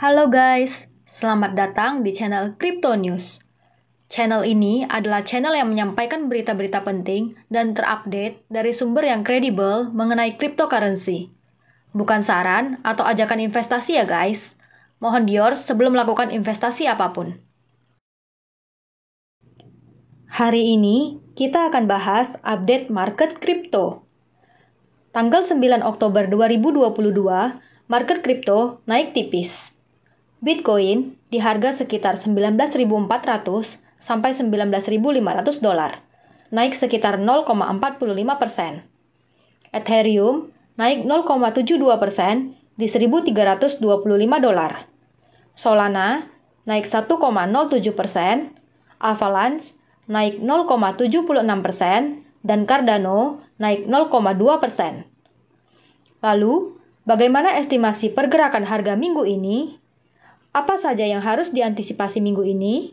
Halo guys, selamat datang di channel Crypto News. Channel ini adalah channel yang menyampaikan berita-berita penting dan terupdate dari sumber yang kredibel mengenai cryptocurrency. Bukan saran atau ajakan investasi ya guys. Mohon di-yours sebelum melakukan investasi apapun. Hari ini kita akan bahas update market kripto. Tanggal 9 Oktober 2022, market kripto naik tipis. Bitcoin di harga sekitar 19.400 sampai 19.500 dolar, naik sekitar 0,45%. Ethereum naik 0,72% di 1.325 dolar. Solana naik 1,07%, Avalanche naik 0,76%, dan Cardano naik 0,2%. Lalu, bagaimana estimasi pergerakan harga minggu ini? Apa saja yang harus diantisipasi minggu ini?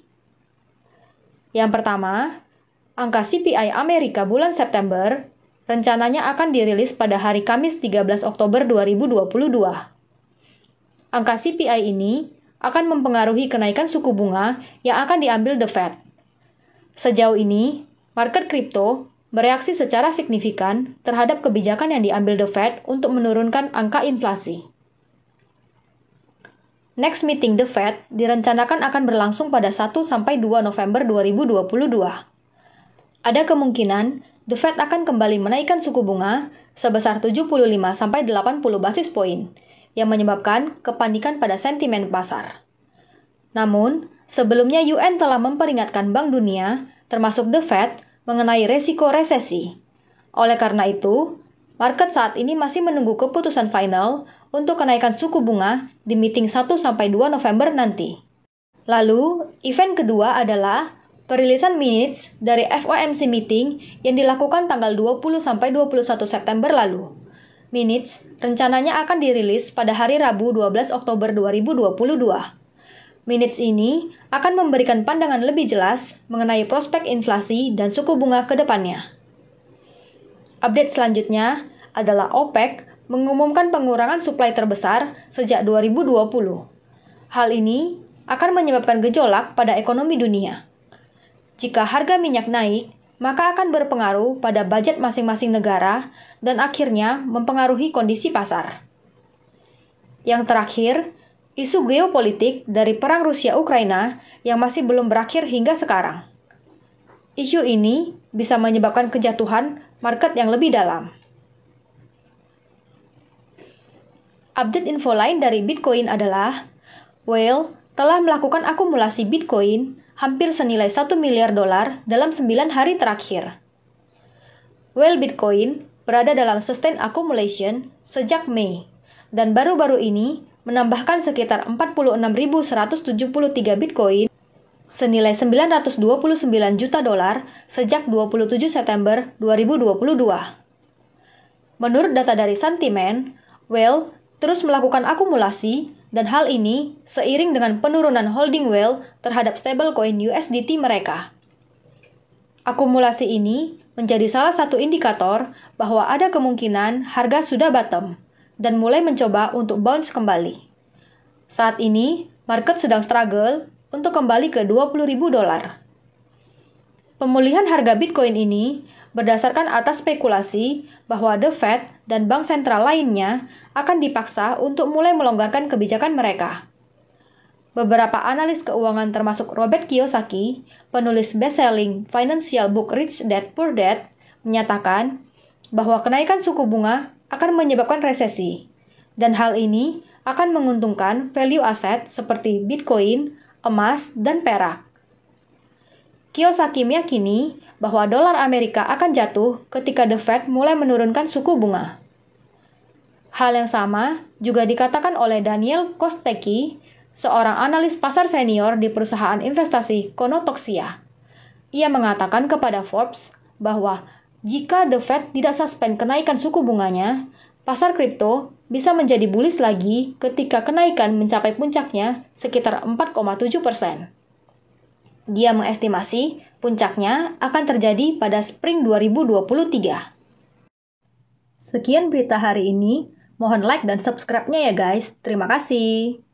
Yang pertama, angka CPI Amerika bulan September rencananya akan dirilis pada hari Kamis 13 Oktober 2022. Angka CPI ini akan mempengaruhi kenaikan suku bunga yang akan diambil The Fed. Sejauh ini, market kripto bereaksi secara signifikan terhadap kebijakan yang diambil The Fed untuk menurunkan angka inflasi. Next meeting The Fed direncanakan akan berlangsung pada 1-2 November 2022. Ada kemungkinan The Fed akan kembali menaikkan suku bunga sebesar 75-80 basis poin, yang menyebabkan kepanikan pada sentimen pasar. Namun, sebelumnya UN telah memperingatkan Bank Dunia, termasuk The Fed, mengenai resiko resesi. Oleh karena itu, market saat ini masih menunggu keputusan final untuk kenaikan suku bunga di meeting 1-2 November nanti. Lalu, event kedua adalah perilisan minutes dari FOMC meeting yang dilakukan tanggal 20-21 September lalu. Minutes rencananya akan dirilis pada hari Rabu 12 Oktober 2022. Minutes ini akan memberikan pandangan lebih jelas mengenai prospek inflasi dan suku bunga ke depannya. Update selanjutnya adalah OPEC mengumumkan pengurangan suplai terbesar sejak 2020. Hal ini akan menyebabkan gejolak pada ekonomi dunia. Jika harga minyak naik, maka akan berpengaruh pada budget masing-masing negara dan akhirnya mempengaruhi kondisi pasar. Yang terakhir, isu geopolitik dari perang Rusia-Ukraina yang masih belum berakhir hingga sekarang. Isu ini bisa menyebabkan kejatuhan market yang lebih dalam. Update info lain dari Bitcoin adalah, Whale telah melakukan akumulasi Bitcoin hampir senilai $1 miliar dalam 9 hari terakhir. Whale Bitcoin berada dalam sustained accumulation sejak Mei, dan baru-baru ini menambahkan sekitar 46.173 Bitcoin senilai $929 juta sejak 27 September 2022. Menurut data dari Sentiment, Whale terus melakukan akumulasi dan hal ini seiring dengan penurunan holding Whale terhadap stablecoin USDT mereka. Akumulasi ini menjadi salah satu indikator bahwa ada kemungkinan harga sudah bottom dan mulai mencoba untuk bounce kembali. Saat ini, market sedang struggle untuk kembali ke $20.000. Pemulihan harga Bitcoin ini berdasarkan atas spekulasi bahwa The Fed dan bank sentral lainnya akan dipaksa untuk mulai melonggarkan kebijakan mereka. Beberapa analis keuangan termasuk Robert Kiyosaki, penulis best-selling financial book Rich Dad Poor Dad, menyatakan bahwa kenaikan suku bunga akan menyebabkan resesi, dan hal ini akan menguntungkan value aset seperti Bitcoin, emas, dan perak. Kiyosaki meyakini bahwa dolar Amerika akan jatuh ketika The Fed mulai menurunkan suku bunga. Hal yang sama juga dikatakan oleh Daniel Kostecki, seorang analis pasar senior di perusahaan investasi Konotoxia. Ia mengatakan kepada Forbes bahwa jika The Fed tidak suspend kenaikan suku bunganya, pasar kripto bisa menjadi bullish lagi ketika kenaikan mencapai puncaknya sekitar 4,7%. Dia mengestimasi puncaknya akan terjadi pada spring 2023. Sekian berita hari ini. Mohon like dan subscribe-nya ya guys. Terima kasih.